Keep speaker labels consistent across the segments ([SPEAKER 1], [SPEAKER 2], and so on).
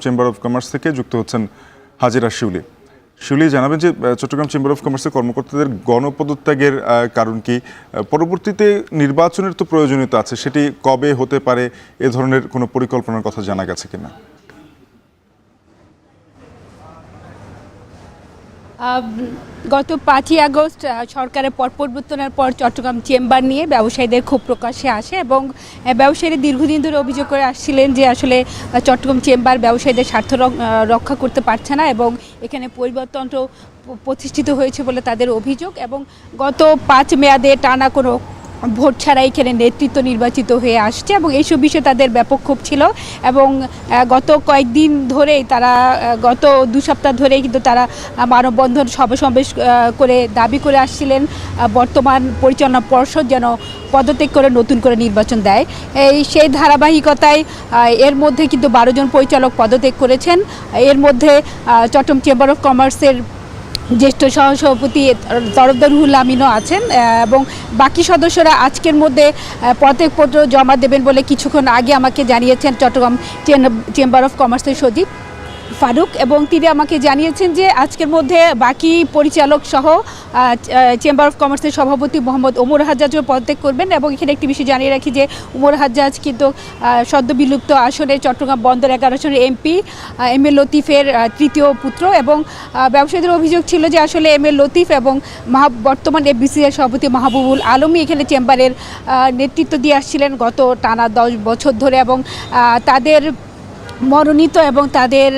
[SPEAKER 1] Chamber of commerce থেকে যুক্ত হচ্ছেন হাজিরা শিউলি। শিউলি, জানাবেন যে চট্টগ্রাম চেম্বার অফ কমার্সের কর্মকর্তাদের গণপদত্যাগের কারণ কি, পরবর্তীতে নির্বাচনের তো প্রয়োজনীয়তা আছে, সেটি কবে হতে পারে, এ ধরনের কোনো পরিকল্পনার কথা জানা গেছে কিনা?
[SPEAKER 2] গত 5ই আগস্ট সরকারের পট পরিবর্তনের পর চট্টগ্রাম চেম্বার নিয়ে ব্যবসায়ীদের ক্ষোভ প্রকাশ্যে আসে এবং ব্যবসায়ীরা দীর্ঘদিন ধরে অভিযোগ করে আসছিলেন যে আসলে চট্টগ্রাম চেম্বার ব্যবসায়ীদের স্বার্থ রক্ষা করতে পারছে না এবং এখানে পরিবর্তনটা প্রতিষ্ঠিত হয়েছে বলে তাদের অভিযোগ। এবং গত 5 মেয়াদে টানা কোনো ভোট ছাড়া এখানে নেতৃত্ব নির্বাচিত হয়ে আসছে এবং এইসব বিষয়ে তাদের ব্যাপক ক্ষোভ ছিল। এবং গত কয়েকদিন ধরেই তারা গত 2 সপ্তাহ ধরেই কিন্তু তারা মানববন্ধন সমাবেশ করে দাবি করে আসছিলেন বর্তমান পরিচালনা পর্ষদ যেন পদত্যাগ করে নতুন করে নির্বাচন দেয়। সেই ধারাবাহিকতায় এর মধ্যে কিন্তু 12 জন পরিচালক পদত্যাগ করেছেন। এর মধ্যে চট্টগ্রাম চেম্বার অফ কমার্সের জ্যেষ্ঠ সহসভাপতি তরফদার রুহুল আমিনও আছেন এবং বাকি সদস্যরা আজকের মধ্যে পদত্যাগপত্র জমা দেবেন বলে কিছুক্ষণ আগে আমাকে জানিয়েছেন চট্টগ্রাম চেম্বার অফ কমার্সের সচিব ফারুক। এবং তিনি আমাকে জানিয়েছেন যে আজকের মধ্যে বাকি পরিচালক সহ চেম্বার অফ কমার্সের সভাপতি মোহাম্মদ ওমর হাজ্জাজও পদত্যাগ করবেন। এবং এখানে একটি বিষয় জানিয়ে রাখি যে ওমর হাজ্জাজ কিন্তু সদ্য বিলুপ্ত আসনে চট্টগ্রাম বন্দর 11 আসনের এমপি এম এ লতিফের তৃতীয় পুত্র। এবং ব্যবসায়ীদের অভিযোগ ছিল যে আসলে এম এ লতিফ এবং বর্তমান এফবিসিআই সভাপতি মাহবুবুল আলমী এখানে চেম্বারের নেতৃত্ব দিয়ে আসছিলেন গত টানা 10 বছর ধরে এবং তাদের মনোনীত এবং তাদের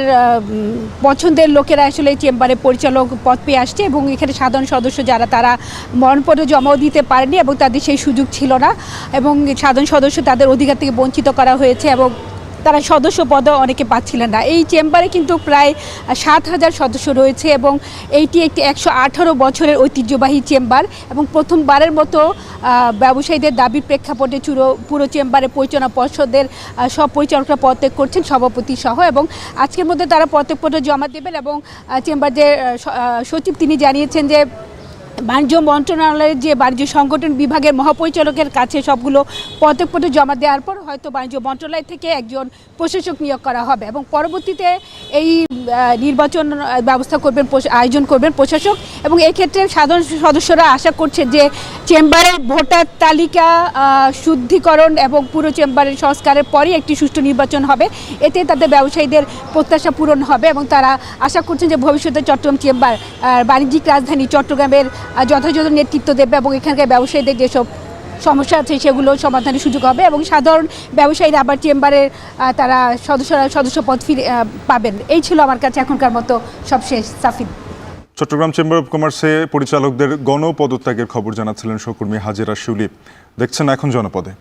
[SPEAKER 2] পছন্দের লোকেরা আসলে চেম্বারে পরিচালক পদ পেয়ে আসছে এবং এখানে সাধারণ সদস্য যারা তারা মনোনয়নপত্র জমাও দিতে পারেনি এবং তাদের সেই সুযোগ ছিল না এবং সাধারণ সদস্য তাদের অধিকার থেকে বঞ্চিত করা হয়েছে এবং তারা সদস্য পদও অনেকে পাচ্ছিলেন না। এই চেম্বারে কিন্তু প্রায় 7,000 সদস্য রয়েছে এবং এইটি একটি 118 বছরের ঐতিহ্যবাহী চেম্বার এবং প্রথমবারের মতো ব্যবসায়ীদের দাবির প্রেক্ষাপটে পুরো চেম্বারে পরিচালনা পর্ষদের সব পরিচালকরা পদত্যাগ করছেন, সভাপতি সহ। এবং আজকের মধ্যে তারা পদত্যাগপত্র জমা দেবেন এবং চেম্বার যে সচিব তিনি জানিয়েছেন যে বাণিজ্য মন্ত্রণালয়ের যে বাণিজ্য সংগঠন বিভাগের মহাপরিচালকের কাছে সবগুলো পদত্যাগপত্র জমা দেওয়ার পর হয়তো বাণিজ্য মন্ত্রণালয় থেকে একজন প্রশাসক নিয়োগ করা হবে এবং পরবর্তীতে এই নির্বাচন ব্যবস্থা করবেন, আয়োজন করবেন প্রশাসক। এবং এই ক্ষেত্রে সাধারণ সদস্যরা আশা করছে যে চেম্বারের ভোটার তালিকা শুদ্ধিকরণ এবং পুরো চেম্বারের সংস্কারের পরই একটি সুষ্ঠু নির্বাচন হবে, এতে তাদের ব্যবসায়ীদের প্রত্যাশা পূরণ হবে এবং তারা আশা করছেন যে ভবিষ্যতে চট্টগ্রাম চেম্বার বাণিজ্যিক রাজধানী চট্টগ্রামের যথাযথ নেতৃত্ব দেবে এবং এখানকার ব্যবসায়ীদের যেসব সমস্যা আছে সেগুলো সমাধানের সুযোগ হবে এবং সাধারণ ব্যবসায়ীরা আবার চেম্বারের তারা সদস্য পদ ফিরে পাবেন। এই ছিল আমার কাছে এখনকার মতো সবশেষ। সাফিন।
[SPEAKER 1] চট্টগ্রাম চেম্বার অফ কমার্সে পরিচালকদের গণপদত্যাগের খবর জানাচ্ছিলেন সহকর্মী হাজিরা শিউলি। দেখছেন এখন জনপদে।